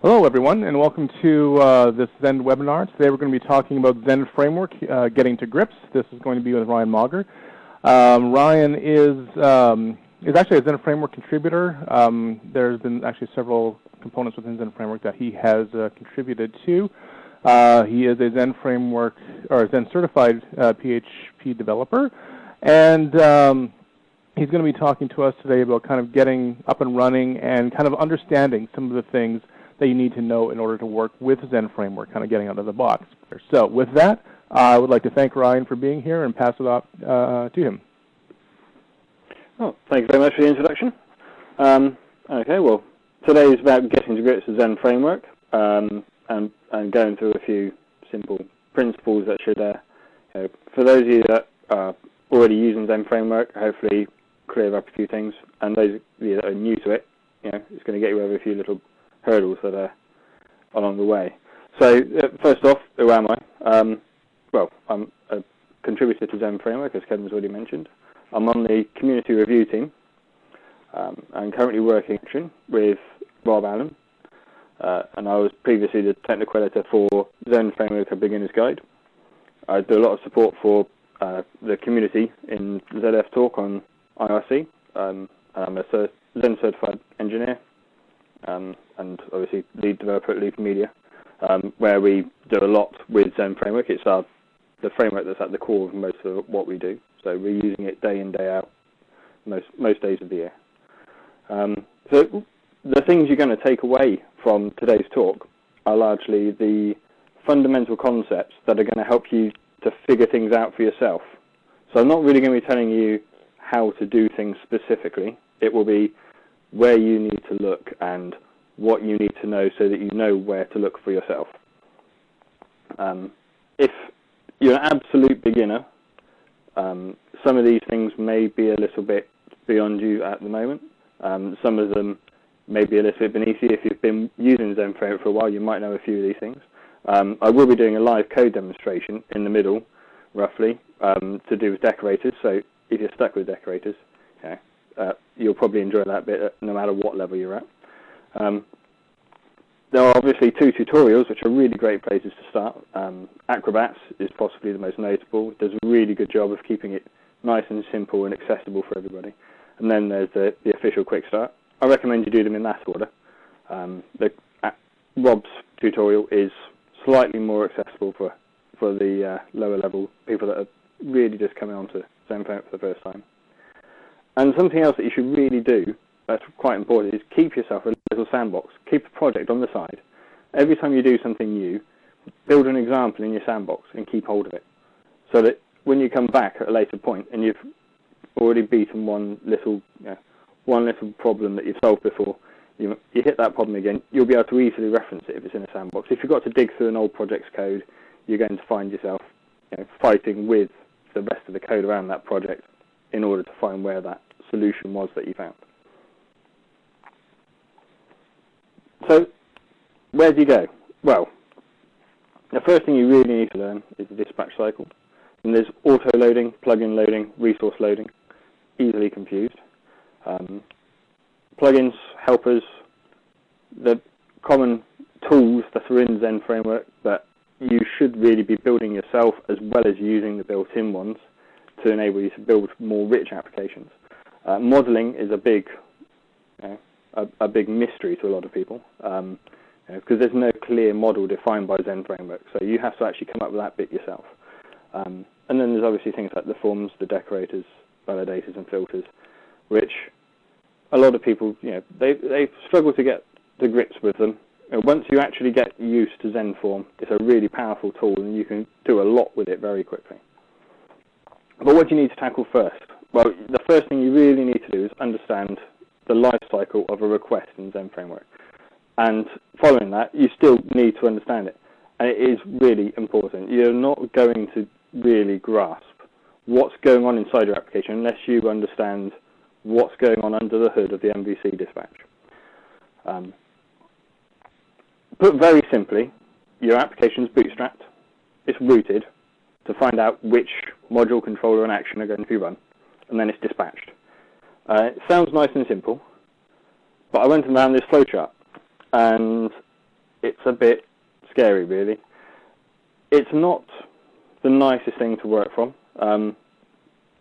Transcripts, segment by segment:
Hello, everyone, and welcome to this Zend webinar. Today we're going to be talking about Zend Framework, Getting to Grips. This is going to be with Ryan Mauger. Ryan is actually a Zend Framework contributor. There's been actually several components within Zend Framework that he has contributed to. He is a Zend Framework, or Zend certified PHP developer, and he's going to be talking to us today about kind of getting up and running and kind of understanding some of the things that you need to know in order to work with Zend Framework, kind of getting out of the box. So with that, I would like to thank Ryan for being here and pass it off to him. Well, thank you very much for the introduction. Okay, well, today is about getting to grips with Zend Framework and going through a few simple principles that should, for those of you that are already using Zend Framework, hopefully clear up a few things, and those of you that are new to it, it's going to get you over a few little hurdles that are along the way. So first off, who am I? Well, I'm a contributor to Zend Framework, as Kevin's already mentioned. I'm on the community review team. I'm currently working with Rob Allen, and I was previously the technical editor for Zend Framework, A Beginner's Guide. I do a lot of support for the community in ZF Talk on IRC. I'm a Zend certified engineer. And obviously lead developer at Leaf Media, where we do a lot with Zend Framework. It's the framework that's at the core of most of what we do. So we're using it day in, day out, most days of the year. So the things you're going to take away from today's talk are largely the fundamental concepts that are going to help you to figure things out for yourself. So I'm not really going to be telling you how to do things specifically. It will be where you need to look and what you need to know so that you know where to look for yourself. If you're an absolute beginner, some of these things may be a little bit beyond you at the moment. Some of them may be a little bit beneath you. If you've been using Zend Framework for a while, you might know a few of these things. I will be doing a live code demonstration in the middle, roughly, to do with decorators. So if you're stuck with decorators, you'll probably enjoy that bit no matter what level you're at. There are obviously two tutorials which are really great places to start. Acrobats is possibly the most notable. It does a really good job of keeping it nice and simple and accessible for everybody. And then there's the official quick start. I recommend you do them in that order. Rob's tutorial is slightly more accessible for the lower level people that are really just coming onto Zend Framework for the first time. And something else that you should really do, that's quite important, is keep yourself a little sandbox. Keep a project on the side. Every time you do something new, build an example in your sandbox and keep hold of it. So that when you come back at a later point and you've already beaten one little problem that you've solved before, you hit that problem again, you'll be able to easily reference it if it's in a sandbox. If you've got to dig through an old project's code, you're going to find yourself fighting with the rest of the code around that project in order to find where that solution was that you found. So, where do you go? Well, the first thing you really need to learn is the dispatch cycle. And there's auto-loading, plugin loading, resource loading, easily confused. Plugins, helpers, the common tools that are in Zend Framework that you should really be building yourself as well as using the built-in ones to enable you to build more rich applications. Modeling is a big mystery to a lot of people because there's no clear model defined by Zend Framework, so you have to actually come up with that bit yourself. And then there's obviously things like the forms, the decorators, validators, and filters, which a lot of people, they struggle to get to grips with them. Once you actually get used to ZendForm, it's a really powerful tool, and you can do a lot with it very quickly. But what do you need to tackle first? Well, the first thing you really need to do is understand the life cycle of a request in Zend Framework. And following that, you still need to understand it. And it is really important. You're not going to really grasp what's going on inside your application unless you understand what's going on under the hood of the MVC dispatch. Put very simply, your application's bootstrapped, it's rooted to find out which module, controller, and action are going to be run, and then it's dispatched. It sounds nice and simple, but I went around this flowchart, and it's a bit scary, really. It's not the nicest thing to work from.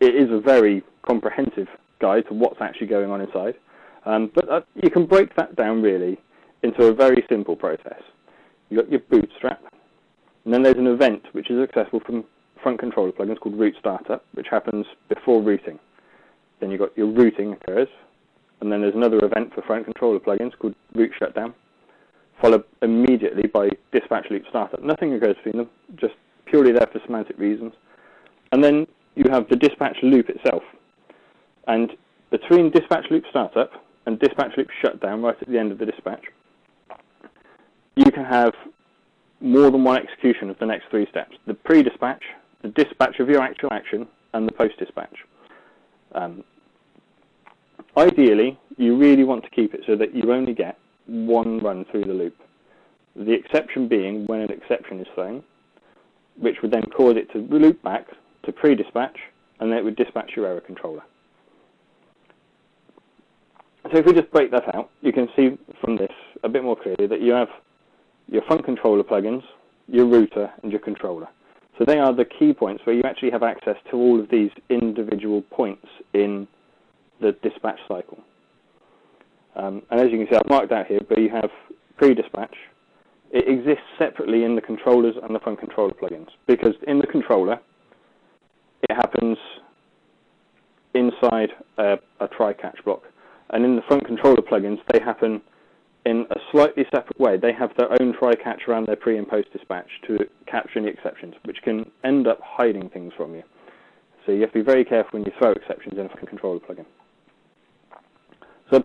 It is a very comprehensive guide to what's actually going on inside. But you can break that down, really, into a very simple process. You've got your bootstrap, and then there's an event which is accessible from front controller plugins called root startup, which happens before rooting. Then you've got your rooting occurs, and then there's another event for front controller plugins called root shutdown, followed immediately by dispatch loop startup. Nothing occurs between them, just purely there for semantic reasons. And then you have the dispatch loop itself. And between dispatch loop startup and dispatch loop shutdown, right at the end of the dispatch, you can have more than one execution of the next three steps: the pre-dispatch, the dispatch of your actual action, and the post-dispatch. Ideally, you really want to keep it so that you only get one run through the loop. The exception being when an exception is thrown, which would then cause it to loop back to pre-dispatch, and then it would dispatch your error controller. So if we just break that out, you can see from this a bit more clearly that you have your front controller plugins, your router, and your controller. So they are the key points where you actually have access to all of these individual points in the dispatch cycle. And as you can see, I've marked out here, but you have pre-dispatch. It exists separately in the controllers and the front controller plugins, because in the controller, it happens inside a try-catch block. And in the front controller plugins, they happen in a slightly separate way. They have their own try-catch around their pre- and post-dispatch to capture any exceptions, which can end up hiding things from you. So you have to be very careful when you throw exceptions in a front controller plugin. So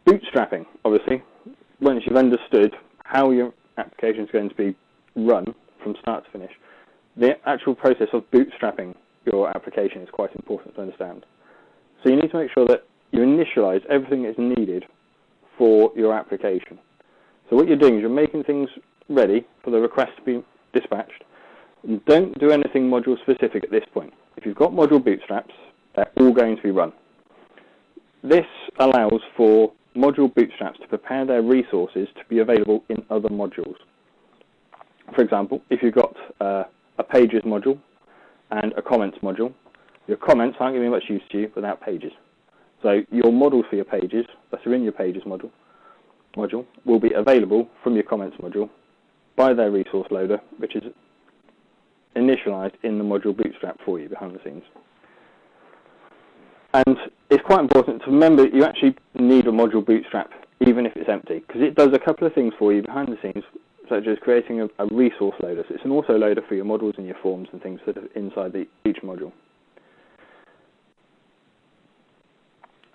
bootstrapping, obviously, once you've understood how your application is going to be run from start to finish, the actual process of bootstrapping your application is quite important to understand. So you need to make sure that you initialize everything that's needed for your application. So what you're doing is you're making things ready for the request to be dispatched. And don't do anything module specific at this point. If you've got module bootstraps, they're all going to be run. This allows for module bootstraps to prepare their resources to be available in other modules. For example, if you've got a pages module and a comments module, your comments aren't going to be much use to you without pages. So your models for your pages, that are in your pages module, will be available from your comments module by their resource loader, which is initialized in the module bootstrap for you behind the scenes. And it's quite important to remember that you actually need a module bootstrap even if it's empty, because it does a couple of things for you behind the scenes, such as creating a resource loader. So it's an auto loader for your models and your forms and things that are inside each module.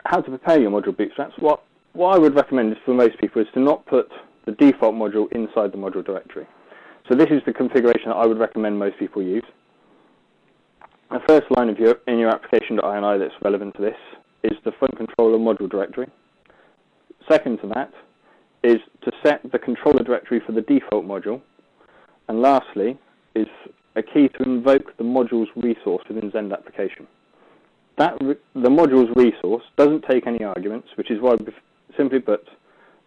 How to prepare your module bootstraps? What I would recommend is for most people is to not put the default module inside the module directory. So this is the configuration that I would recommend most people use. The first line of in your application.ini that's relevant to this is the front controller module directory. Second to that is to set the controller directory for the default module. And lastly is a key to invoke the module's resource within Zend application. The module's resource doesn't take any arguments, which is why we've simply put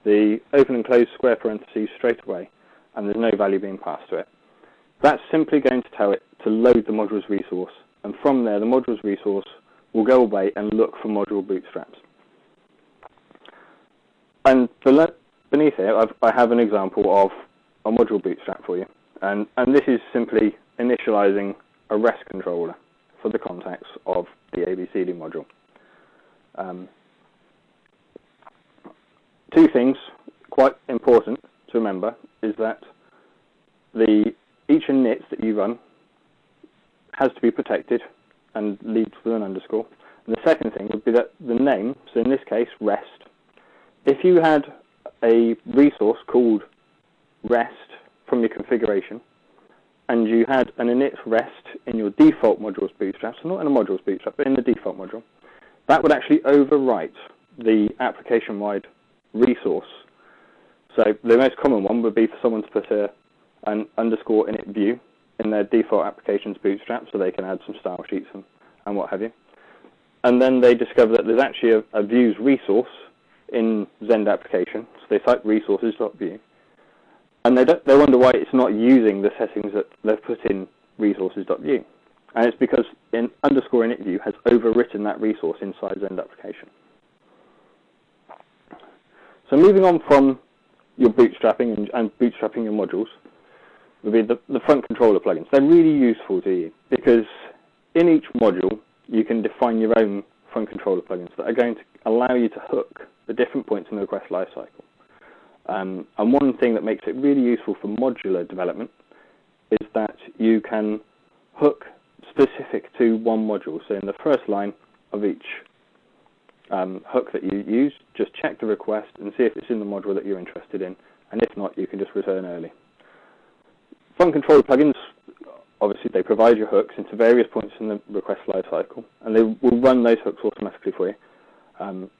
the open and close square parentheses straight away, and there's no value being passed to it. That's simply going to tell it to load the module's resource, and from there the module's resource will go away and look for module bootstraps. And beneath here, I have an example of a module bootstrap for you, and this is simply initializing a REST controller for the contacts of the ABCD module. Two things quite important to remember is that each init that you run has to be protected and leads with an underscore. And the second thing would be that the name, so in this case REST, if you had a resource called REST from your configuration, and you had an init REST in your default module's bootstrap, so not in a module's bootstrap, but in the default module, that would actually overwrite the application-wide resource. So the most common one would be for someone to put an underscore init view in their default application's bootstrap, so they can add some style sheets and what have you. And then they discover that there's actually a views resource in Zend application, so they type resources.view. And they wonder why it's not using the settings that they've put in resources.view. And it's because underscore init has overwritten that resource inside Zend application. So moving on from your bootstrapping and bootstrapping your modules would be the front controller plugins. They're really useful to you because in each module you can define your own front controller plugins that are going to allow you to hook the different points in the request lifecycle. And one thing that makes it really useful for modular development is that you can hook specific to one module. So in the first line of each hook that you use, just check the request and see if it's in the module that you're interested in, and if not, you can just return early. Front controller plugins, obviously they provide your hooks into various points in the request lifecycle, and they will run those hooks automatically for you.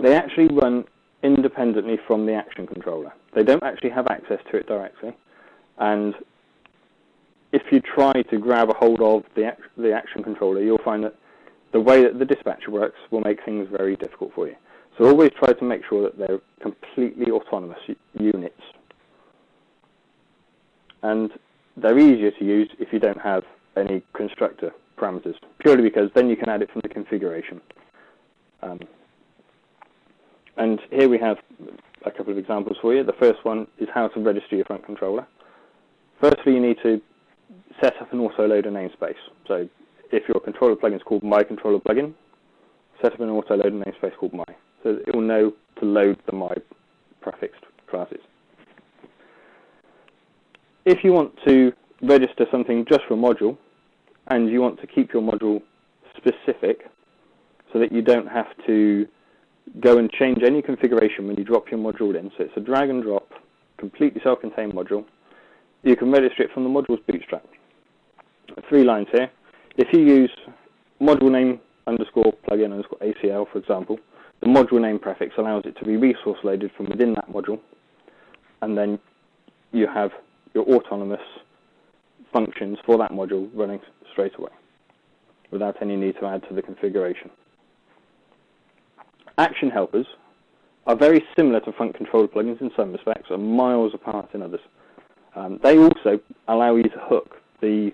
They actually run independently from the action controller. They don't actually have access to it directly, and if you try to grab a hold of the action controller, you'll find that the way that the dispatcher works will make things very difficult for you. So always try to make sure that they're completely autonomous units. And they're easier to use if you don't have any constructor parameters, purely because then you can add it from the configuration. And here we have a couple of examples for you. The first one is how to register your front controller. Firstly, you need to set up an autoloader namespace. So if your controller plugin is called My Controller Plugin, set up an autoloader namespace called My. So it will know to load the My prefixed classes. If you want to register something just for a module, and you want to keep your module specific so that you don't have to go and change any configuration when you drop your module in, so it's a drag and drop, completely self-contained module, you can register it from the module's bootstrap. 3 lines here. If you use module name underscore plugin underscore ACL, for example, the module name prefix allows it to be resource loaded from within that module, and then you have your autonomous functions for that module running straight away without any need to add to the configuration. Action helpers are very similar to front controller plugins in some respects, and miles apart in others. They also allow you to hook the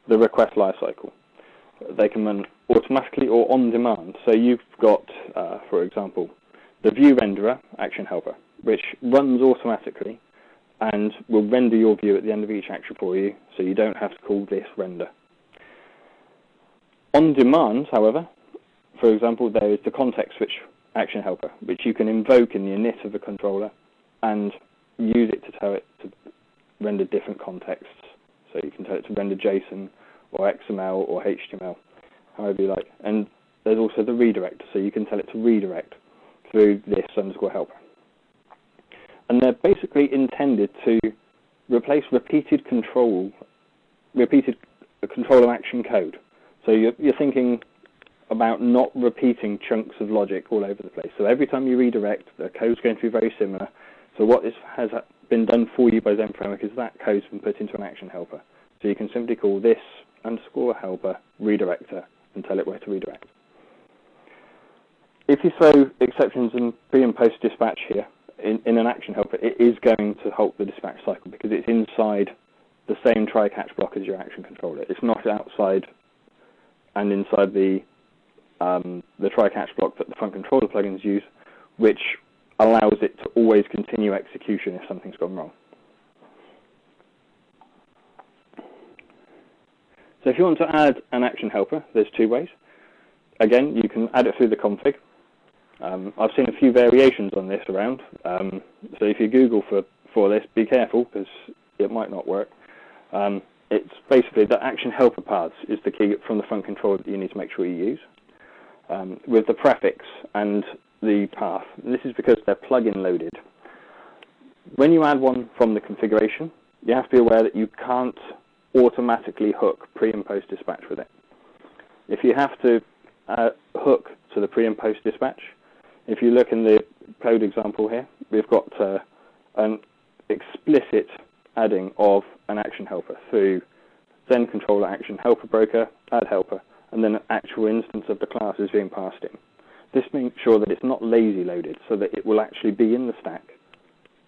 request lifecycle. They can run automatically or on demand. So you've got, for example, the view renderer action helper, which runs automatically and will render your view at the end of each action for you, so you don't have to call this render. On demand, however, for example, there is the context switch action helper, which you can invoke in the init of the controller and use it to tell it to render different contexts. So you can tell it to render JSON or XML or HTML, however you like. And there's also the redirect, so you can tell it to redirect through this underscore helper. And they're basically intended to replace repeated control of action code. So you're thinking about not repeating chunks of logic all over the place. So every time you redirect, the code's going to be very similar. So what has been done for you by Zend Framework is that code's been put into an action helper. So you can simply call this underscore helper redirector and tell it where to redirect. If you throw exceptions in pre and post dispatch here in an action helper, it is going to halt the dispatch cycle because it's inside the same try-catch block as your action controller. It's not outside and inside the try-catch block that the front controller plugins use, which allows it to always continue execution if something's gone wrong. So if you want to add an action helper, there's 2 ways. Again, you can add it through the config. I've seen a few variations on this around, so if you Google for this, be careful because it might not work. It's basically the action helper paths is the key from the front controller that you need to make sure you use. With the prefix and the path, and this is because they're plugin loaded. When you add one from the configuration, you have to be aware that you can't automatically hook pre and post dispatch with it. If you have to hook to the pre and post dispatch, if you look in the code example here, we've got an explicit adding of an action helper through Zend controller action helper broker, add helper, and then an actual instance of the class is being passed in. This makes sure that it's not lazy loaded, so that it will actually be in the stack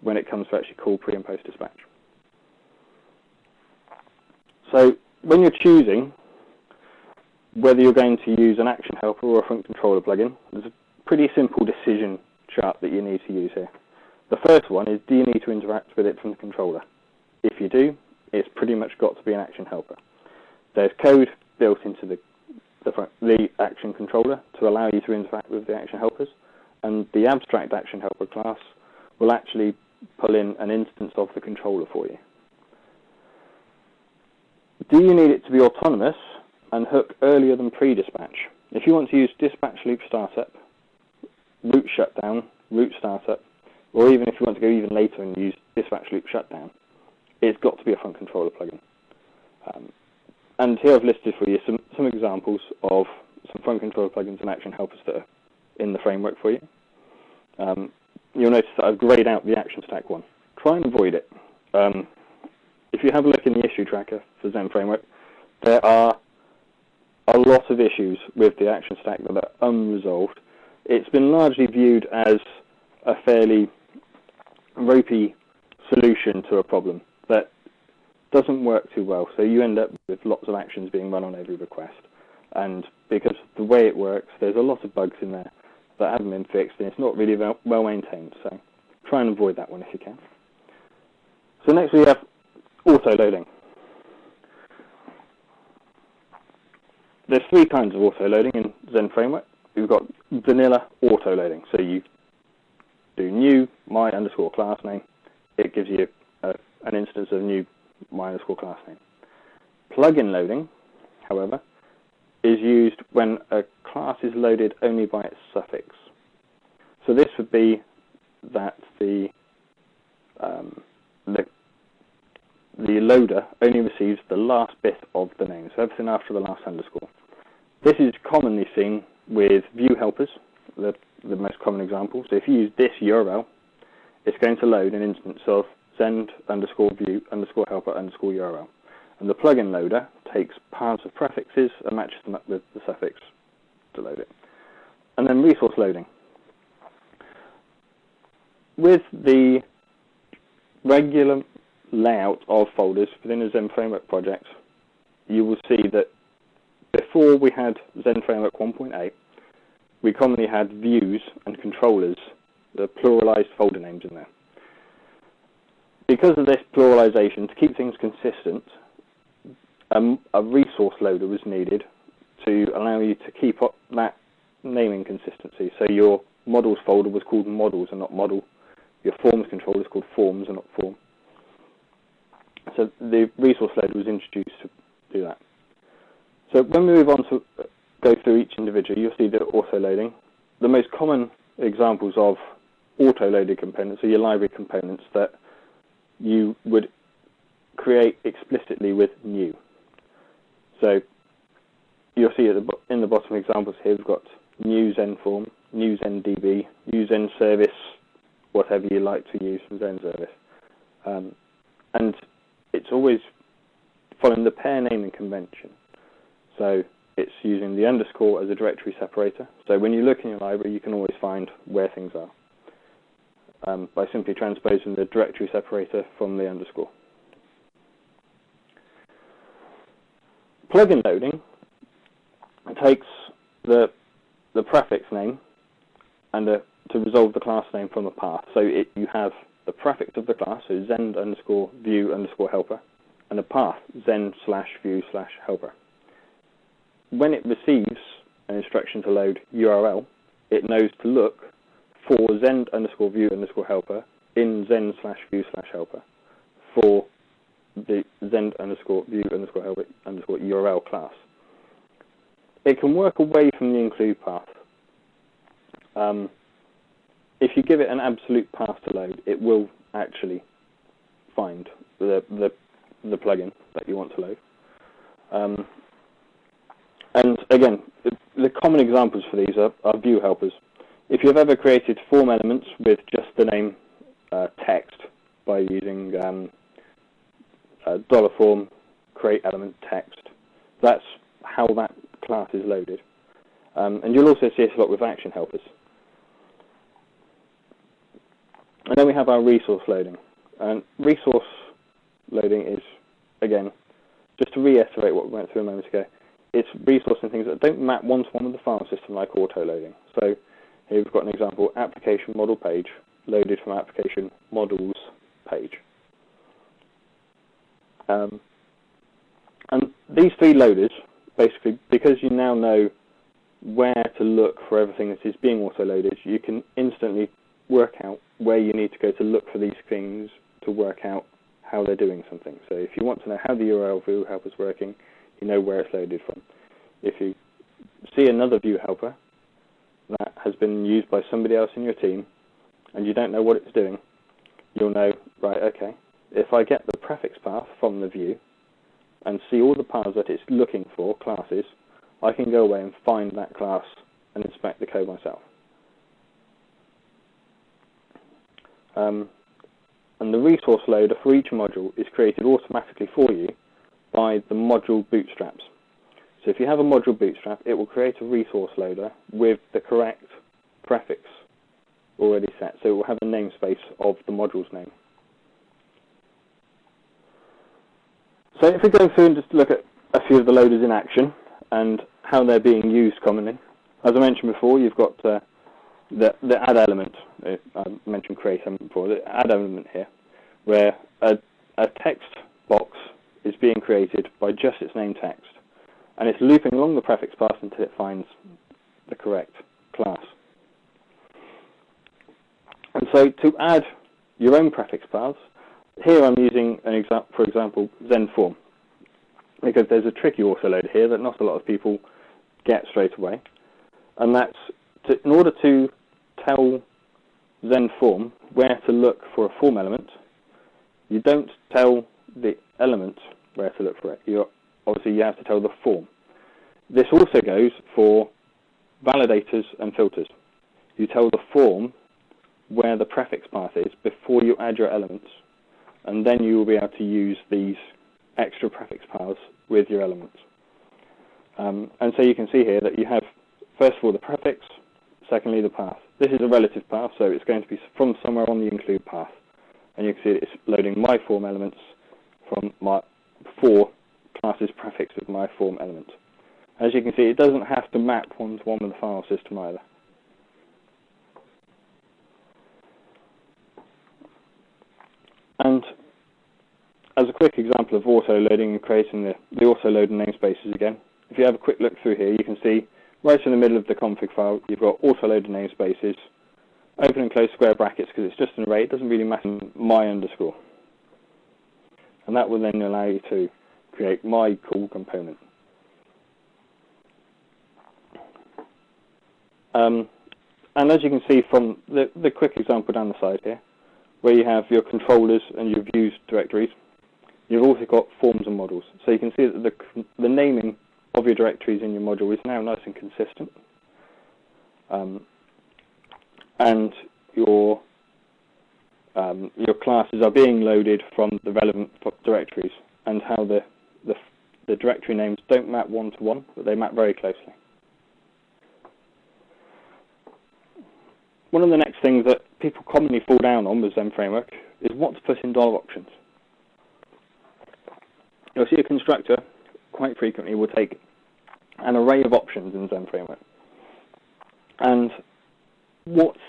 when it comes to actually call pre and post dispatch. So when you're choosing whether you're going to use an action helper or a front controller plugin, there's a pretty simple decision chart that you need to use here. The first one is, do you need to interact with it from the controller? If you do, it's pretty much got to be an action helper. There's code built into the action controller to allow you to interact with the action helpers, and the abstract action helper class will actually pull in an instance of the controller for you. Do you need it to be autonomous and hook earlier than pre-dispatch? If you want to use dispatch loop startup, root shutdown, root startup, or even if you want to go even later and use dispatch loop shutdown, it's got to be a front controller plugin. And here I've listed for you some examples of some front controller plugins and action helpers that are in the framework for you. You'll notice that I've grayed out the action stack one. Try and avoid it. If you have a look in the issue tracker for Zend Framework, there are a lot of issues with the action stack that are unresolved. It's been largely viewed as a fairly ropey solution to a problem that doesn't work too well, so you end up with lots of actions being run on every request. And because of the way it works, there's a lot of bugs in there that haven't been fixed, and it's not really well maintained, so try and avoid that one if you can. So next we have auto-loading. There's three kinds of auto-loading in Zend Framework. We've got vanilla auto-loading, so you do new my underscore class name. It gives you an instance of new my underscore class name. Plugin loading, however, is used when a class is loaded only by its suffix. So this would be that the loader only receives the last bit of the name, so everything after the last underscore. This is commonly seen with view helpers, the most common example. So if you use this URL, it's going to load an instance of Zend underscore view underscore helper underscore URL. And the plugin loader takes parts of prefixes and matches them up with the suffix to load it. And then resource loading. With the regular layout of folders within a Zend Framework project, you will see that before we had Zend Framework 1.8, we commonly had views and controllers, the pluralized folder names in there. Because of this pluralization, to keep things consistent, a resource loader was needed to allow you to keep up that naming consistency. So your models folder was called models and not model. Your forms controller is called forms and not form. So the resource loader was introduced to do that. So when we move on to go through each individual, you'll see the auto-loading. The most common examples of auto-loaded components are your library components that you would create explicitly with new. So you'll see in the bottom examples here, we've got new Zend form, new Zend DB, new Zend service, whatever you like to use from Zend service. And it's always following the pair naming convention. So it's using the underscore as a directory separator. So when you look in your library, you can always find where things are by simply transposing the directory separator from the underscore. Plugin loading takes the prefix name and to resolve the class name from a path. So you have the prefix of the class, so Zend underscore view underscore helper, and a path, Zend slash view slash helper. When it receives an instruction to load URL, it knows to look for Zend underscore view underscore helper in Zend slash view slash helper for the Zend underscore view underscore helper underscore URL class. It can work away from the include path. If you give it an absolute path to load, it will actually find the plugin that you want to load. And again, the common examples for these are view helpers. If you've ever created form elements with just the name text by using $form create element text, that's how that class is loaded. And you'll also see this a lot with action helpers. And then we have our resource loading. And resource loading is, again, just to reiterate what we went through a moment ago, it's resourcing things that don't map one-to-one with the file system, like auto-loading. So here we've got an example, application model page, loaded from application models page. And these three loaders, basically, because you now know where to look for everything that is being auto-loaded, you can instantly work out where you need to go to look for these things to work out how they're doing something. So if you want to know how the URL view helper is working, you know where it's loaded from. If you see another view helper that has been used by somebody else in your team and you don't know what it's doing, you'll know, right, okay, if I get the prefix path from the view and see all the paths that it's looking for, classes, I can go away and find that class and inspect the code myself. And the resource loader for each module is created automatically for you by the module bootstraps. So if you have a module bootstrap, it will create a resource loader with the correct prefix already set. So it will have a namespace of the module's name. So if we go through and just look at a few of the loaders in action and how they're being used commonly, as I mentioned before, you've got the add element. I mentioned create element before. The add element here, where a text box is being created by just its name text, and it's looping along the prefix path until it finds the correct class. And so to add your own prefix paths, here I'm using for example, Zend form, because there's a tricky autoload here that not a lot of people get straight away, and that's in order to tell Zend form where to look for a form element, you don't tell the element where to look for it. Obviously, you have to tell the form. This also goes for validators and filters. You tell the form where the prefix path is before you add your elements, and then you will be able to use these extra prefix paths with your elements. And so you can see here that you have, first of all, the prefix, secondly, the path. This is a relative path, so it's going to be from somewhere on the include path. And you can see that it's loading my form elements from my 4 classes prefixed with my form element. As you can see, it doesn't have to map one-to-one with the file system either. And as a quick example of auto-loading and creating the auto-load namespaces again, if you have a quick look through here, you can see right in the middle of the config file, you've got auto-load namespaces, open and close square brackets because it's just an array. It doesn't really matter my underscore. And that will then allow you to create my cool component. And as you can see from the quick example down the side here, where you have your controllers and your views directories, you've also got forms and models. So you can see that the naming of your directories in your module is now nice and consistent. And your classes are being loaded from the relevant directories, and how the directory names don't map one-to-one, but they map very closely. One of the next things that people commonly fall down on with Zend Framework is what to put in dollar options. You'll see a constructor quite frequently will take an array of options in Zend Framework, and what's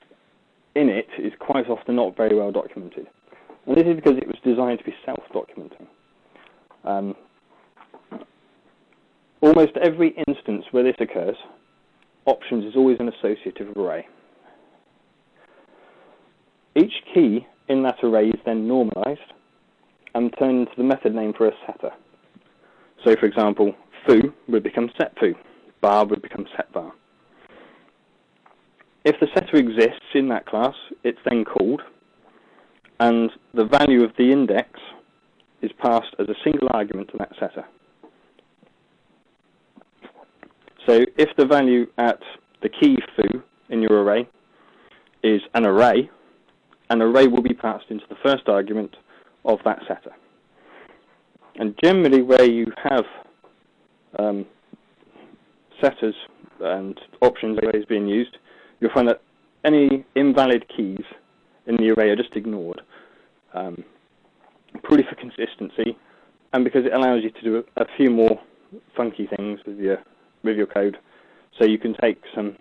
in it is quite often not very well documented. And this is because it was designed to be self-documenting. Almost every instance where this occurs, options is always an associative array. Each key in that array is then normalized and turned into the method name for a setter. So for example, foo would become setFoo, bar would become setBar. If the setter exists in that class, it's then called, and the value of the index is passed as a single argument to that setter. So if the value at the key foo in your array is an array will be passed into the first argument of that setter. And generally where you have setters and options arrays being used, you'll find that any invalid keys in the array are just ignored, purely for consistency, and because it allows you to do a few more funky things with your code. So you can take some,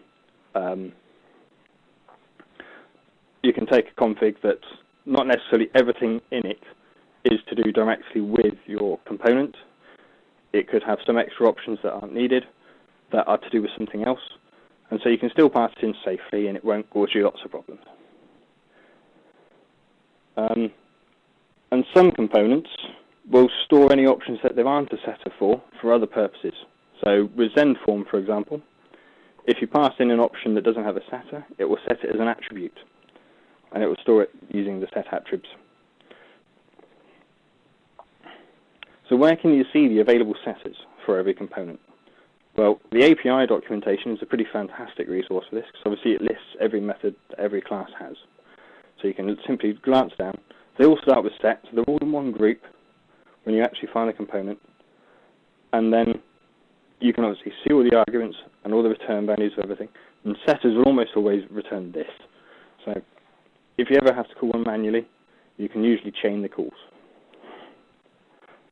you can take a config that's not necessarily everything in it is to do directly with your component. It could have some extra options that aren't needed, that are to do with something else, and so you can still pass it in safely and it won't cause you lots of problems. And some components will store any options that there aren't a setter for other purposes. So with Zend form, for example, if you pass in an option that doesn't have a setter, it will set it as an attribute, and it will store it using the set attributes. So where can you see the available setters for every component? Well, the API documentation is a pretty fantastic resource for this, because obviously it lists every method that every class has. So you can simply glance down. They all start with set, so they're all in one group when you actually find a component. And then you can obviously see all the arguments and all the return values of everything. And setters will almost always return this. So if you ever have to call one manually, you can usually chain the calls.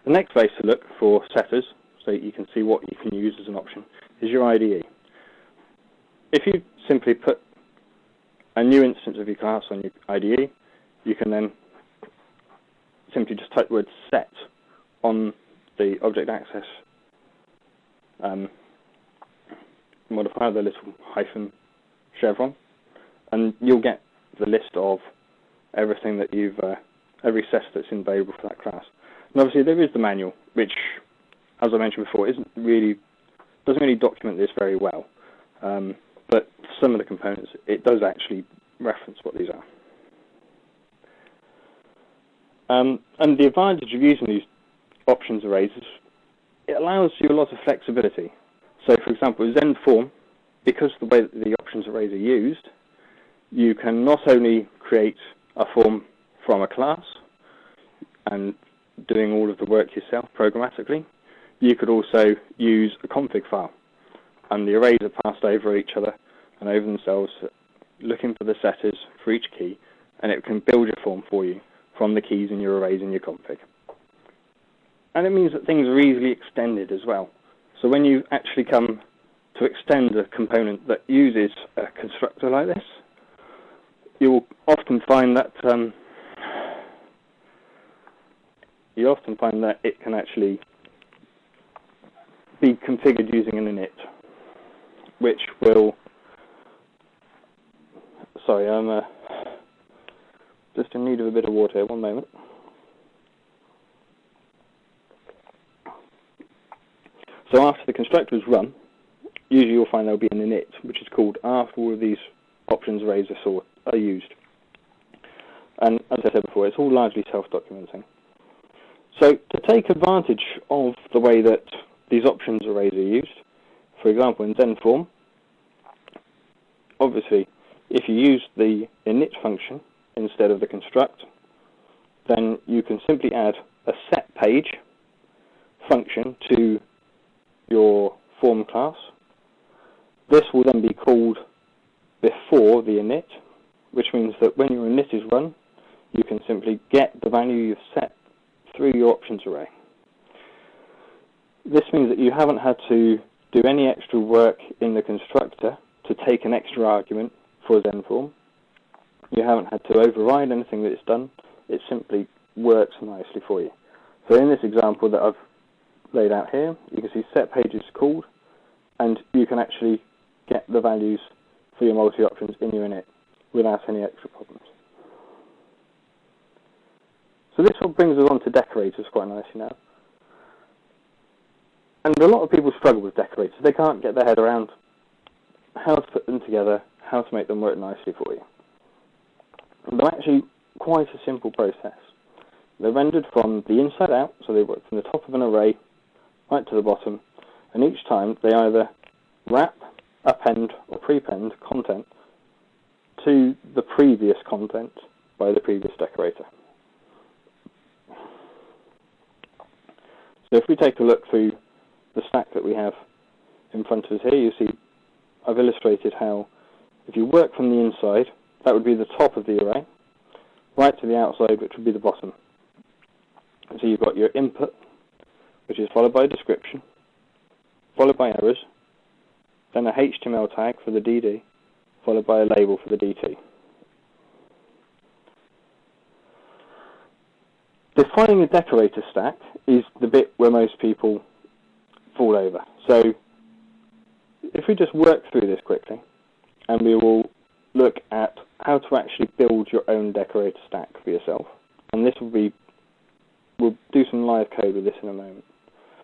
The next place to look for setters, so you can see what you can use as an option, is your IDE. If you simply put a new instance of your class on your IDE, you can then simply just type the word set on the object access modifier, the little hyphen chevron, and you'll get the list of everything that you've, every set that's available for that class. And obviously there is the manual, which, as I mentioned before, doesn't really document this very well. But some of the components, it does actually reference what these are. And the advantage of using these options arrays is it allows you a lot of flexibility. So, for example, with Zend form, because the way that the options arrays are used, you can not only create a form from a class and doing all of the work yourself programmatically, you could also use a config file, and the arrays are passed over each other and over themselves, looking for the setters for each key, and it can build your form for you from the keys in your arrays in your config. And it means that things are easily extended as well. So when you actually come to extend a component that uses a constructor like this, you will often find that it can actually be configured using an init, which will. Sorry, I'm just in need of a bit of water here. One moment. So after the constructor is run, usually you'll find there'll be an init, which is called after all of these options arrays are used. And as I said before, it's all largely self-documenting. So to take advantage of the way that these options arrays are used, for example, in Zend form, obviously, if you use the init function instead of the construct, then you can simply add a set page function to your form class. This will then be called before the init, which means that when your init is run, you can simply get the value you've set through your options array. This means that you haven't had to do any extra work in the constructor to take an extra argument for Zend form. You haven't had to override anything that it's done. It simply works nicely for you. So in this example that I've laid out here, you can see set page is called, and you can actually get the values for your multi-options in your init without any extra problems. So this all brings us on to decorators quite nicely now. And a lot of people struggle with decorators. They can't get their head around how to put them together, how to make them work nicely for you. They're actually quite a simple process. They're rendered from the inside out, so they work from the top of an array right to the bottom, and each time they either wrap, append, or prepend content to the previous content by the previous decorator. So if we take a look through the stack that we have in front of us here, you see I've illustrated how if you work from the inside, that would be the top of the array, right to the outside, which would be the bottom. So you've got your input, which is followed by a description, followed by errors, then a HTML tag for the DD, followed by a label for the DT. Defining a decorator stack is the bit where most people fall over. So if we just work through this quickly, and we will look at how to actually build your own decorator stack for yourself. And this will be, we'll do some live code with this in a moment.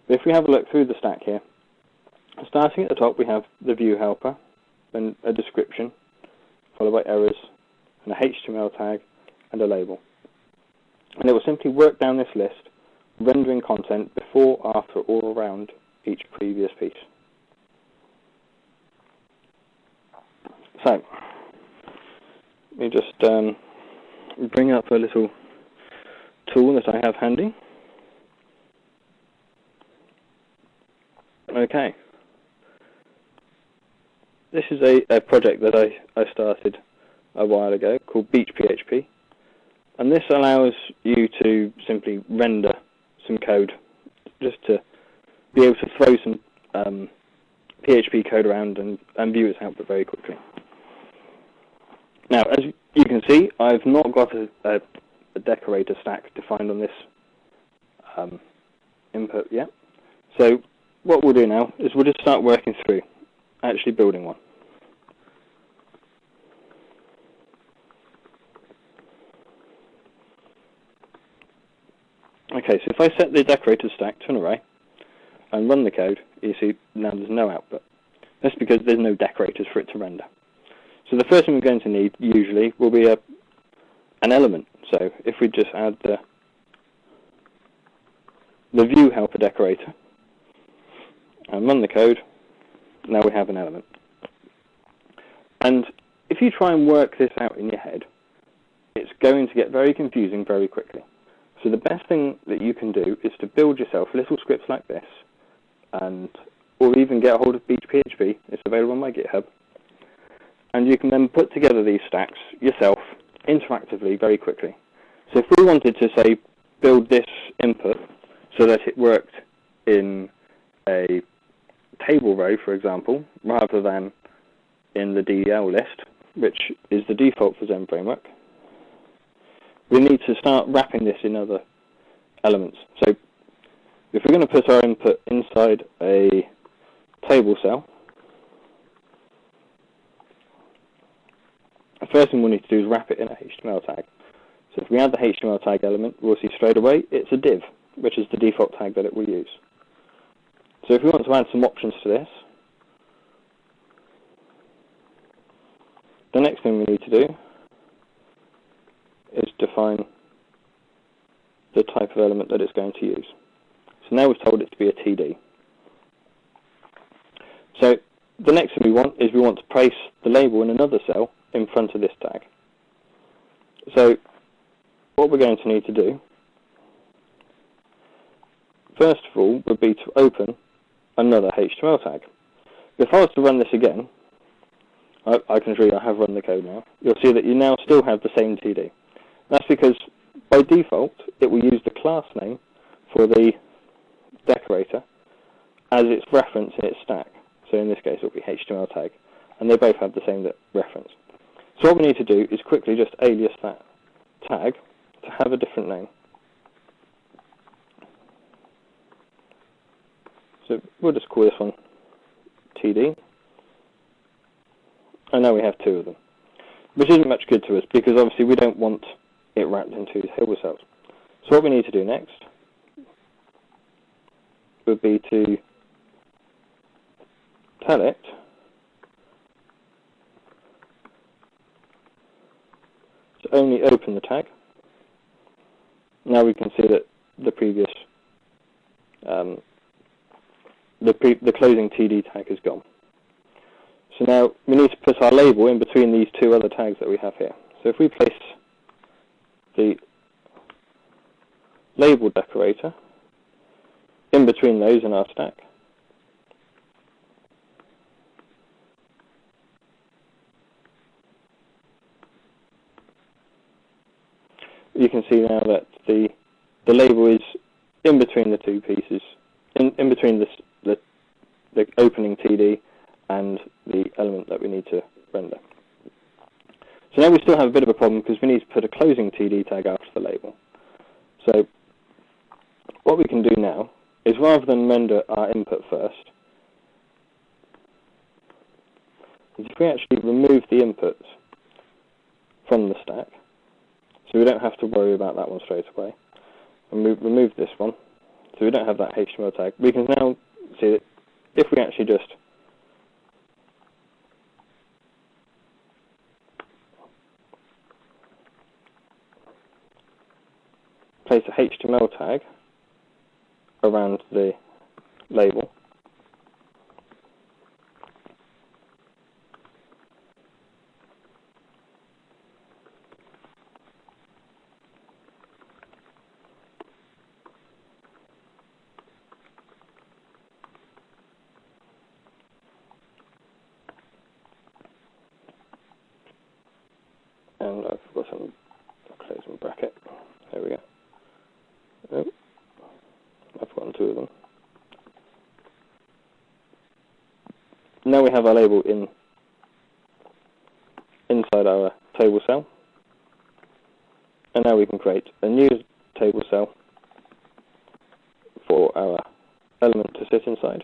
But if we have a look through the stack here, starting at the top we have the view helper, then a description, followed by errors, and a HTML tag, and a label. And it will simply work down this list, rendering content before, after, or around each previous piece. So, let me just bring up a little tool that I have handy. Okay. This is a project that I started a while ago called Beach PHP. And this allows you to simply render some code, just to be able to throw some PHP code around and view its output very quickly. Now, as you can see, I've not got a decorator stack defined on this input yet. So what we'll do now is we'll just start working through actually building one. Okay, so if I set the decorator stack to an array and run the code, you see now there's no output. That's because there's no decorators for it to render. So the first thing we're going to need usually will be an element. So if we just add the view helper decorator and run the code, now we have an element. And if you try and work this out in your head, it's going to get very confusing very quickly. So the best thing that you can do is to build yourself little scripts like this, or even get a hold of Beach PHP. It's available on my GitHub. And you can then put together these stacks yourself interactively very quickly. So if we wanted to, say, build this input so that it worked in a table row, for example, rather than in the DL list, which is the default for Zend Framework, we need to start wrapping this in other elements. So if we're going to put our input inside a table cell, the first thing we'll need to do is wrap it in a HTML tag. So if we add the HTML tag element, we'll see straight away it's a div, which is the default tag that it will use. So if we want to add some options to this, the next thing we need to do is define the type of element that it's going to use. So now we've told it to be a TD. So the next thing we want to place the label in another cell in front of this tag. So what we're going to need to do, first of all, would be to open another HTML tag. If I was to run this again, I can show you I have run the code now, you'll see that you now still have the same TD. That's because by default it will use the class name for the decorator as its reference in its stack. So in this case it will be HTML tag, and they both have the same reference. So what we need to do is quickly just alias that tag to have a different name. So we'll just call this one TD, and now we have two of them, which isn't much good to us because obviously we don't want it wrapped into table cells. So what we need to do next would be to tell it to only open the tag. Now we can see that the previous the closing TD tag is gone. So now we need to put our label in between these two other tags that we have here. So if we place the label decorator in between those in our stack, you can see now that the label is in between the two pieces, in between the opening TD and the element that we need to render. So now we still have a bit of a problem because we need to put a closing TD tag after the label. So what we can do now is, rather than render our input first, is if we actually remove the inputs from the stack, so we don't have to worry about that one straight away, and we remove this one, so we don't have that HTML tag, we can now see that if we actually just place a HTML tag around the label, and I've got some closing bracket. There we go. Oh, I've forgotten two of them. Now we have our label inside our table cell, and now we can create a new table cell for our element to sit inside.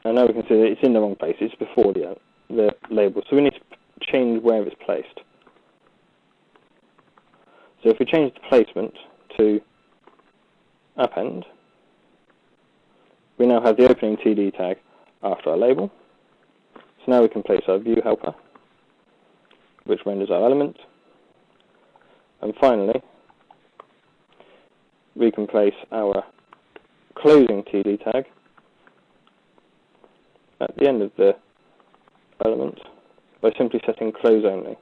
And now we can see that it's in the wrong place. It's before the label, so we need to change where it's placed. So if we change the placement to append, we now have the opening TD tag after our label. So now we can place our view helper, which renders our element. And finally, we can place our closing TD tag at the end of the element by simply setting close only.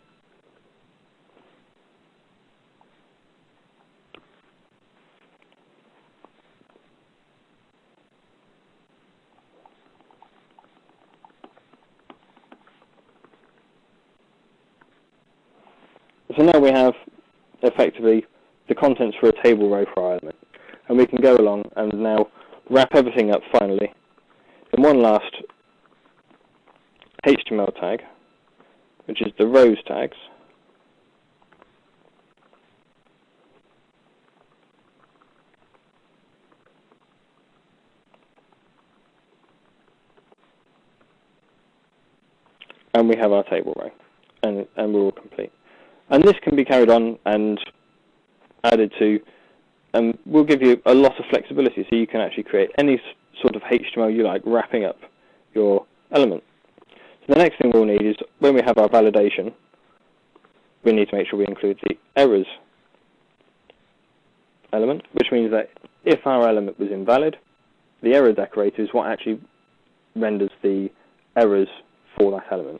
So now we have effectively the contents for a table row for our element, and we can go along and now wrap everything up finally in one last HTML tag, which is the rows tags, and we have our table row, and we're all complete. And this can be carried on and added to, and we'll give you a lot of flexibility, so you can actually create any sort of HTML you like, wrapping up your element. So the next thing we'll need is, when we have our validation, we need to make sure we include the errors element, which means that if our element was invalid, the error decorator is what actually renders the errors for that element.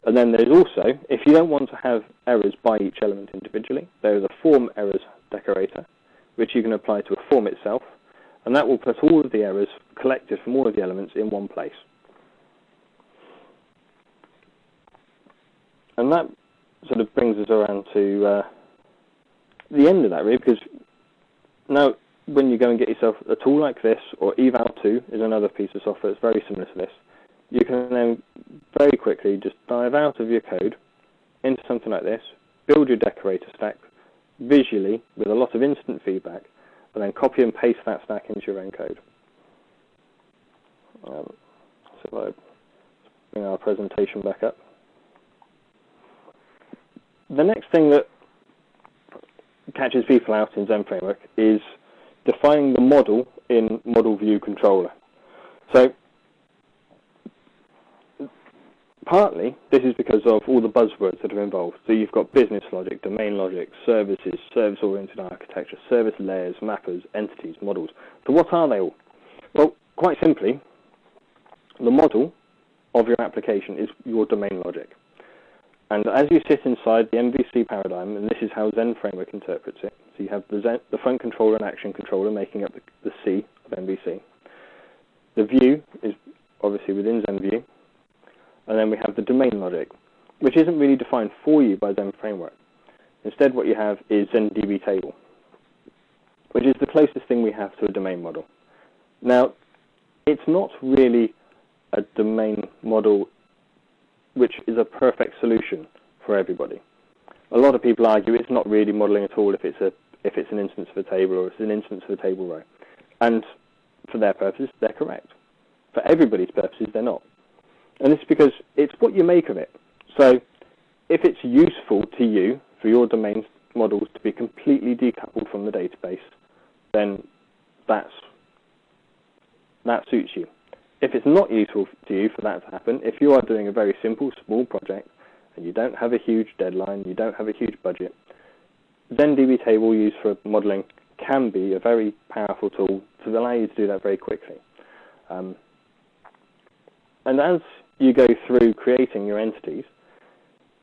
And then there's also, if you don't want to have errors by each element individually, there is a form errors decorator, which you can apply to a form itself, and that will put all of the errors collected from all of the elements in one place. And that sort of brings us around to the end of that, really, because now when you go and get yourself a tool like this, or eval2 is another piece of software that's very similar to this, you can then very quickly just dive out of your code into something like this, build your decorator stack visually with a lot of instant feedback, and then copy and paste that stack into your own code. So if I bring our presentation back up. The next thing that catches people out in Zend Framework is defining the model in Model View Controller. So partly this is because of all the buzzwords that are involved. So you've got business logic, domain logic, services, service-oriented architecture, service layers, mappers, entities, models. So what are they all? Well, quite simply, The model of your application is your domain logic. And as you sit inside the MVC paradigm, and this is how Zend Framework interprets it, so you have the front controller and action controller making up the C of MVC. The view is obviously within Zend View, and then we have the domain logic, which isn't really defined for you by Zend Framework. Instead, what you have is ZendDB table, which is the closest thing we have to a domain model. Now, it's not really a domain model which is a perfect solution for everybody. A lot of people argue it's not really modeling at all if it's an instance of a table or it's an instance of a table row. And for their purposes, they're correct. For everybody's purposes, they're not. And it's because it's what you make of it. So if it's useful to you for your domain models to be completely decoupled from the database, then that suits you. If it's not useful to you for that to happen, if you are doing a very simple, small project, and you don't have a huge deadline, you don't have a huge budget, ZendDB table used for modeling can be a very powerful tool to allow you to do that very quickly. And as you go through creating your entities,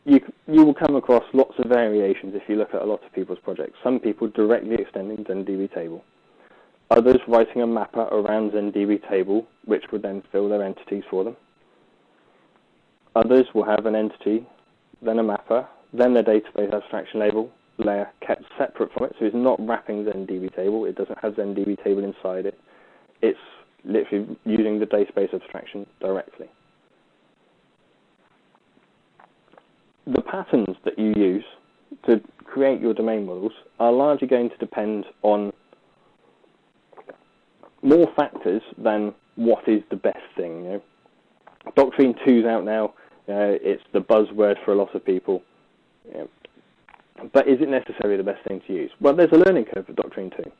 you will come across lots of variations if you look at a lot of people's projects. Some people directly extending ZendDB table. Others writing a mapper around ZendDB table, which would then fill their entities for them. Others will have an entity, then a mapper, then their database abstraction layer kept separate from it, so it's not wrapping ZendDB table. It doesn't have ZendDB table inside it. It's literally using the database abstraction directly. The patterns that you use to create your domain models are largely going to depend on more factors than what is the best thing. You know? Doctrine 2 is out now. It's the buzzword for a lot of people. You know. But is it necessarily the best thing to use? Well, there's a learning curve for Doctrine 2.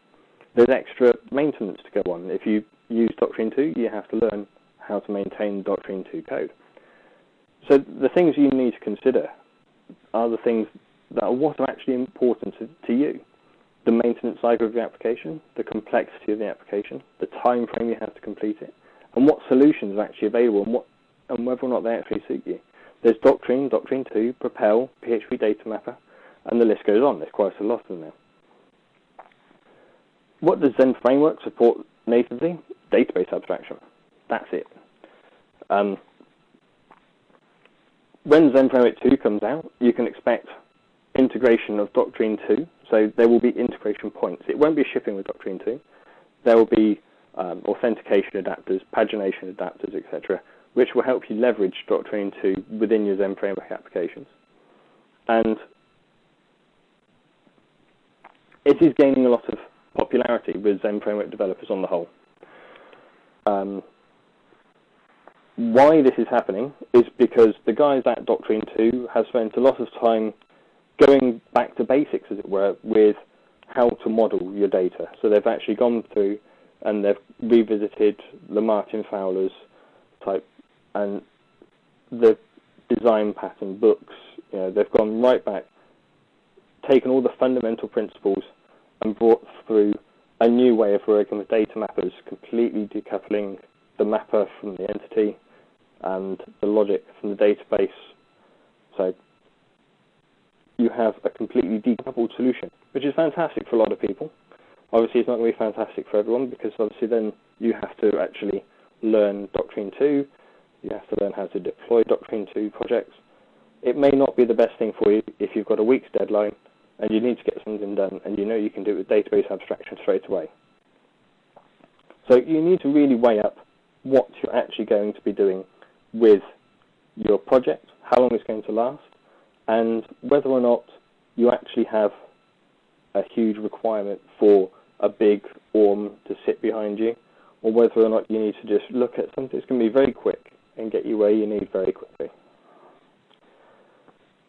There's extra maintenance to go on. If you use Doctrine 2, you have to learn how to maintain Doctrine 2 code. So the things you need to consider are the things that are what are actually important to you. The maintenance cycle of the application, the complexity of the application, the time frame you have to complete it, and what solutions are actually available and whether or not they actually suit you. There's Doctrine 2, Propel, PHP Data Mapper, and the list goes on. There's quite a lot of them now. What does Zend Framework support natively? Database abstraction. That's it. When Zend Framework 2 comes out, you can expect integration of Doctrine 2. So there will be integration points. It won't be shipping with Doctrine 2. There will be authentication adapters, pagination adapters, etc., which will help you leverage Doctrine 2 within your Zend Framework applications. And it is gaining a lot of popularity with Zend Framework developers on the whole. Why this is happening is because the guys at Doctrine 2 have spent a lot of time going back to basics, as it were, with how to model your data. So they've actually gone through and they've revisited the Martin Fowler's type and the design pattern books. You know, they've gone right back, taken all the fundamental principles and brought through a new way of working with data mappers, completely decoupling the mapper from the entity and the logic from the database. So you have a completely decoupled solution, which is fantastic for a lot of people. Obviously, it's not going to be fantastic for everyone because obviously then you have to actually learn Doctrine 2. You have to learn how to deploy Doctrine 2 projects. It may not be the best thing for you if you've got a week's deadline and you need to get something done and you know you can do it with database abstraction straight away. So you need to really weigh up what you're actually going to be doing with your project, how long it's going to last, and whether or not you actually have a huge requirement for a big ORM to sit behind you, or whether or not you need to just look at something that's going to be very quick and get you where you need very quickly.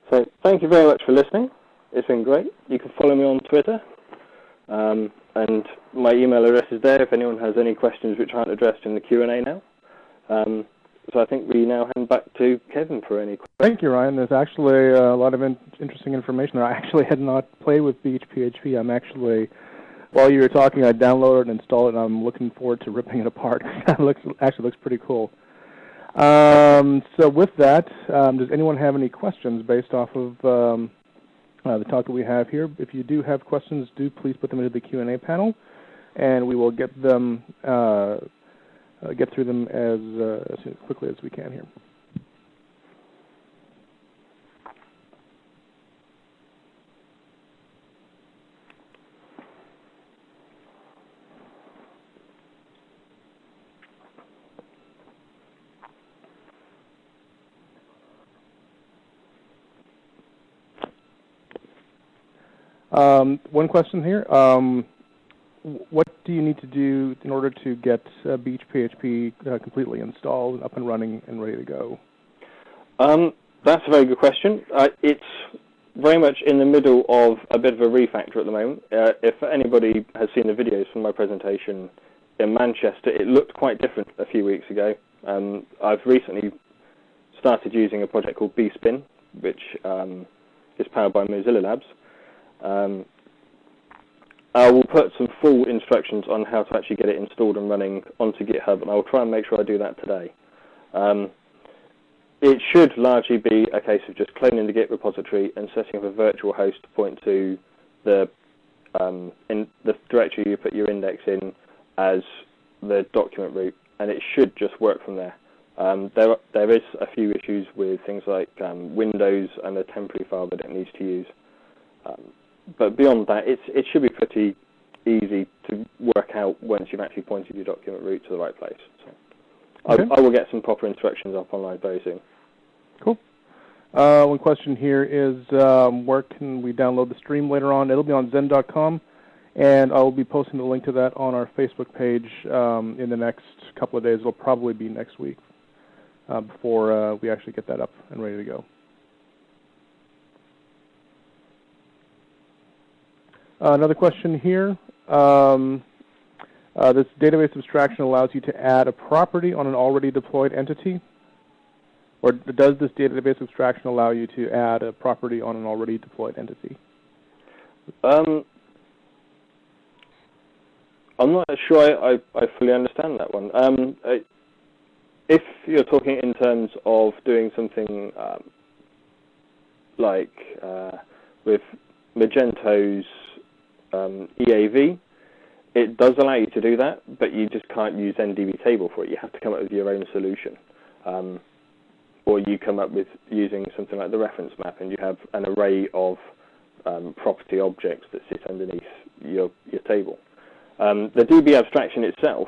So thank you very much for listening. It's been great. You can follow me on Twitter, and my email address is there if anyone has any questions which aren't addressed in the Q&A now. So I think we now hand back to Kevin for any questions. Thank you, Ryan. There's actually a lot of interesting information there. I actually had not played with PHP. I'm actually, while you were talking, I downloaded and installed it, and I'm looking forward to ripping it apart. It actually looks pretty cool. So with that, does anyone have any questions based off of the talk that we have here? If you do have questions, do please put them into the Q&A panel, and we will get them get through them as quickly as we can here. One question here. What do you need to do in order to get Beach PHP completely installed, up and running, and ready to go? That's a very good question. It's very much in the middle of a bit of a refactor at the moment. If anybody has seen the videos from my presentation in Manchester, it looked quite different a few weeks ago. I've recently started using a project called bspin, which is powered by Mozilla Labs. I will put some full instructions on how to actually get it installed and running onto GitHub, and I will try and make sure I do that today. It should largely be a case of just cloning the Git repository and setting up a virtual host to point to the in the directory you put your index in as the document root, and it should just work from there. There is a few issues with things like Windows and the temporary file that it needs to use. But beyond that, it should be pretty easy to work out once you've actually pointed your document root to the right place. So okay. I will get some proper instructions up online very soon. Cool. One question here is, where can we download the stream later on? It'll be on Zend.com, and I will be posting the link to that on our Facebook page in the next couple of days. It'll probably be next week before we actually get that up and ready to go. Another question here. This database abstraction allows you to add a property on an already deployed entity? Or does this database abstraction allow you to add a property on an already deployed entity? I'm not sure I fully understand that one. If you're talking in terms of doing something like with Magento's EAV, it does allow you to do that, but you just can't use NDB table for it. You have to come up with your own solution. Or you come up with using something like the reference map, and you have an array of property objects that sit underneath your table. The DB abstraction itself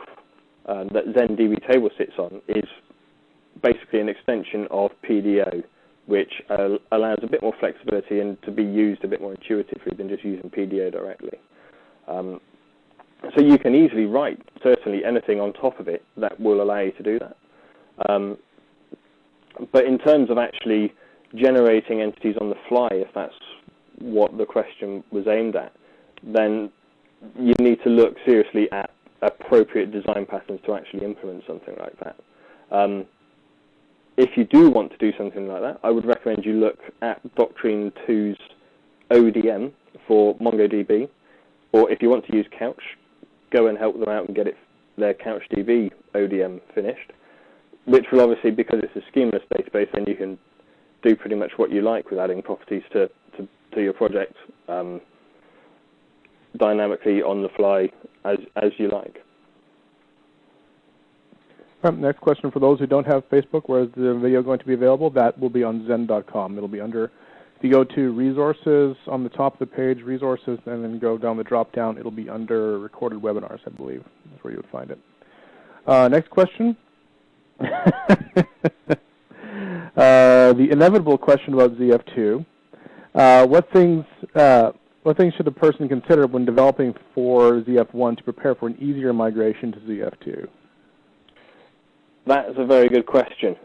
that Zend DB table sits on is basically an extension of PDO, which allows a bit more flexibility and to be used a bit more intuitively than just using PDO directly. So you can easily write certainly anything on top of it that will allow you to do that. But in terms of actually generating entities on the fly, if that's what the question was aimed at, then you need to look seriously at appropriate design patterns to actually implement something like that. If you do want to do something like that, I would recommend you look at Doctrine 2's ODM for MongoDB, or if you want to use Couch, go and help them out and get their CouchDB ODM finished, which will obviously, because it's a schemaless database, then you can do pretty much what you like with adding properties to your project dynamically on the fly as you like. Next question for those who don't have Facebook, where is the video going to be available? That will be on Zend.com. It'll be under, if you go to Resources on the top of the page, Resources, and then go down the drop-down, it'll be under Recorded Webinars, I believe. That's where you would find it. Next question. The inevitable question about ZF2. What things should a person consider when developing for ZF1 to prepare for an easier migration to ZF2? That's a very good question.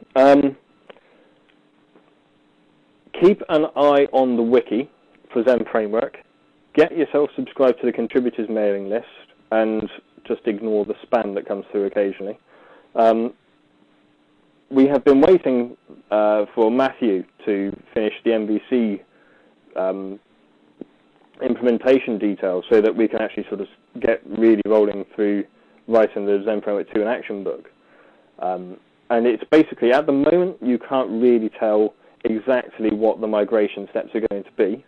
Keep an eye on the wiki for Zend Framework. Get yourself subscribed to the contributors mailing list and just ignore the spam that comes through occasionally. We have been waiting for Matthew to finish the MVC implementation details so that we can actually sort of get really rolling through writing the Zend Framework 2 in action book. and it's basically, at the moment, you can't really tell exactly what the migration steps are going to be,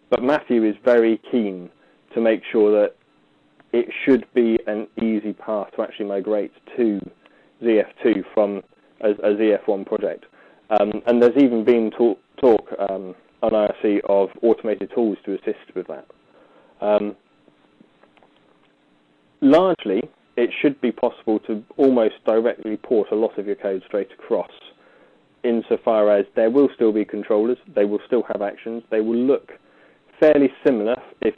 but Matthew is very keen to make sure that it should be an easy path to actually migrate to ZF2 from a ZF1 project. And there's even been talk on IRC of automated tools to assist with that. Largely, it should be possible to almost directly port a lot of your code straight across, insofar as there will still be controllers, they will still have actions, they will look fairly similar if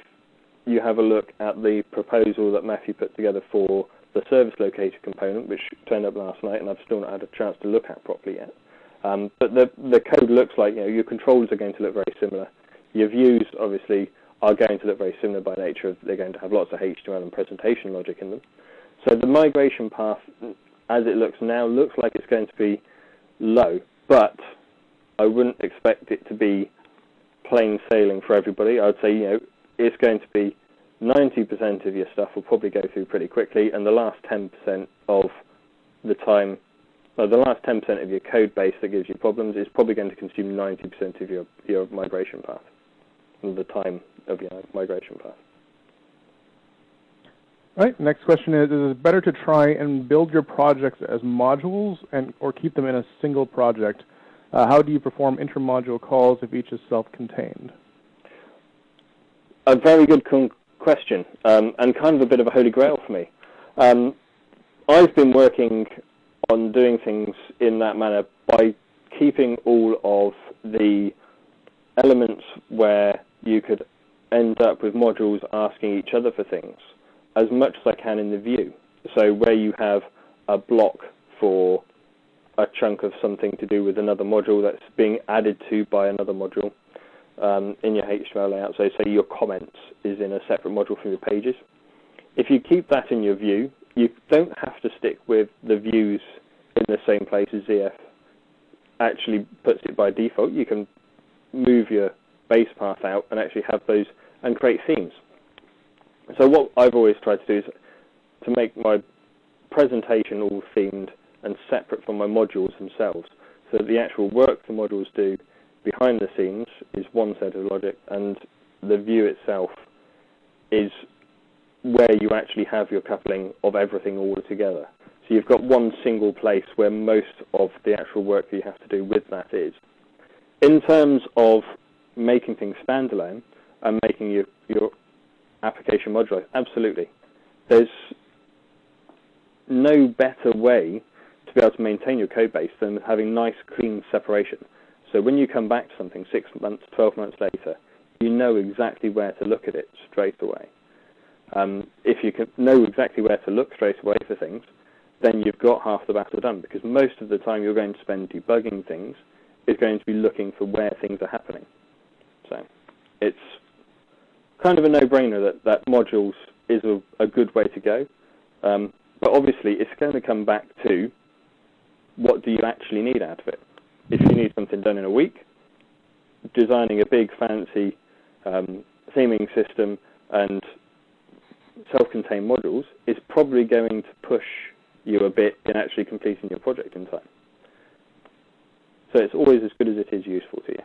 you have a look at the proposal that Matthew put together for the service locator component, which turned up last night and I've still not had a chance to look at properly yet. But the code looks like, your controls are going to look very similar. Your views, obviously, are going to look very similar by nature of they're going to have lots of HTML and presentation logic in them. So the migration path, as it looks now, looks like it's going to be low, but I wouldn't expect it to be plain sailing for everybody. I would say, it's going to be 90% of your stuff will probably go through pretty quickly, and the last 10% of the time, the last 10% of your code base that gives you problems is probably going to consume 90% of your migration path, and the time of your migration path. All right, next question is it better to try and build your projects as modules or keep them in a single project? How do you perform intermodule calls if each is self-contained? A very good question, and kind of a bit of a holy grail for me. I've been working on doing things in that manner by keeping all of the elements where you could end up with modules asking each other for things as much as I can in the view. So where you have a block for a chunk of something to do with another module that's being added to by another module in your HTML layout, so say your comments is in a separate module from your pages. If you keep that in your view, you don't have to stick with the views in the same place as ZF actually puts it by default. You can move your base path out and actually have those and create themes. So what I've always tried to do is to make my presentation all themed and separate from my modules themselves, so that the actual work the modules do behind the scenes is one set of logic, and the view itself is where you actually have your coupling of everything all together. So you've got one single place where most of the actual work that you have to do with that is. In terms of making things standalone and making your application modular, absolutely. There's no better way to be able to maintain your code base than having nice, clean separation. So when you come back to something 6 months, 12 months later, you know exactly where to look at it straight away. If you can know exactly where to look straight away for things, then you've got half the battle done, because most of the time you're going to spend debugging things is going to be looking for where things are happening. So it's kind of a no-brainer that modules is a good way to go. But obviously it's going to come back to what do you actually need out of it. If you need something done in a week, designing a big fancy theming system and self-contained modules is probably going to push you a bit in actually completing your project in time. So it's always as good as it is useful to you.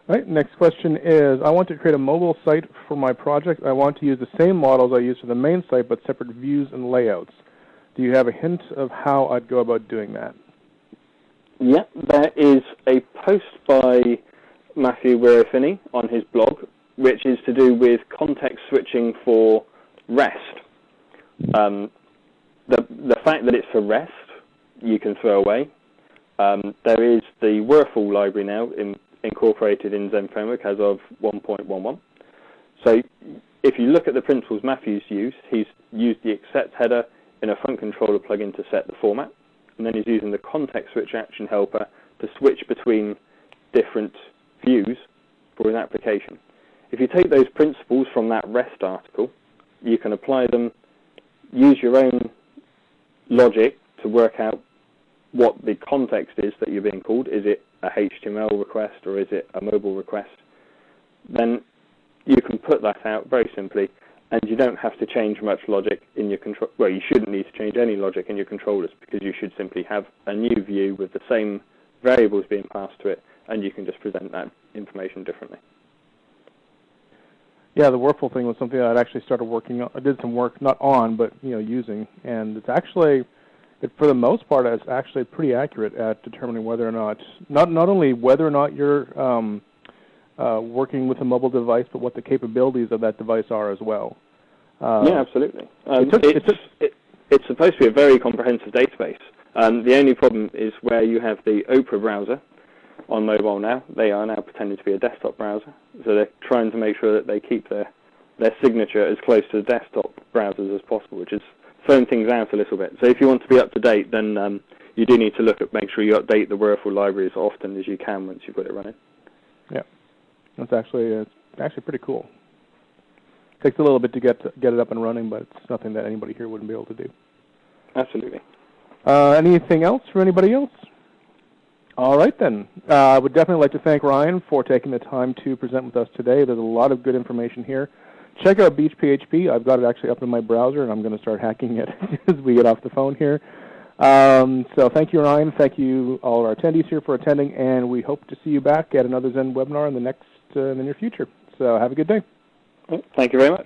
All right, next question is, I want to create a mobile site for my project. I want to use the same models I use for the main site, but separate views and layouts. Do you have a hint of how I'd go about doing that? Yeah, there is a post by Matthew Wirafini on his blog, which is to do with context switching for REST. The fact that it's for REST, you can throw away. There is the Whirlpool library now incorporated in Zend Framework as of 1.11. So if you look at the principles Matthew's used, he's used the accept header in a front controller plugin to set the format, and then he's using the context switch action helper to switch between different views for an application. If you take those principles from that REST article, you can apply them, use your own logic to work out what the context is that you're being called. Is it a HTML request or is it a mobile request? Then you can put that out very simply and you don't have to change much logic in your control. Well, you shouldn't need to change any logic in your controllers, because you should simply have a new view with the same variables being passed to it, and you can just present that information differently. Yeah, the Whirlpool thing was something that I actually started working on. I did some work, not on, but using, and it's actually, for the most part, it's actually pretty accurate at determining whether or not only whether or not you're working with a mobile device, but what the capabilities of that device are as well. Yeah, absolutely. It's supposed to be a very comprehensive database. The only problem is where you have the Opera browser on mobile now. They are now pretending to be a desktop browser, so they're trying to make sure that they keep their signature as close to the desktop browsers as possible, which is throwing things out a little bit. So if you want to be up to date, then you do need to make sure you update the Whirlpool library as often as you can once you've got it running. Yeah, that's actually pretty cool. Takes a little bit to get it up and running, but it's nothing that anybody here wouldn't be able to do. Absolutely. Anything else for anybody else? All right, then. I would definitely like to thank Ryan for taking the time to present with us today. There's a lot of good information here. Check out BeachPHP. I've got it actually up in my browser, and I'm going to start hacking it as we get off the phone here. So thank you, Ryan. Thank you, all of our attendees here, for attending, and we hope to see you back at another Zend webinar in the near future. So have a good day. Thank you very much.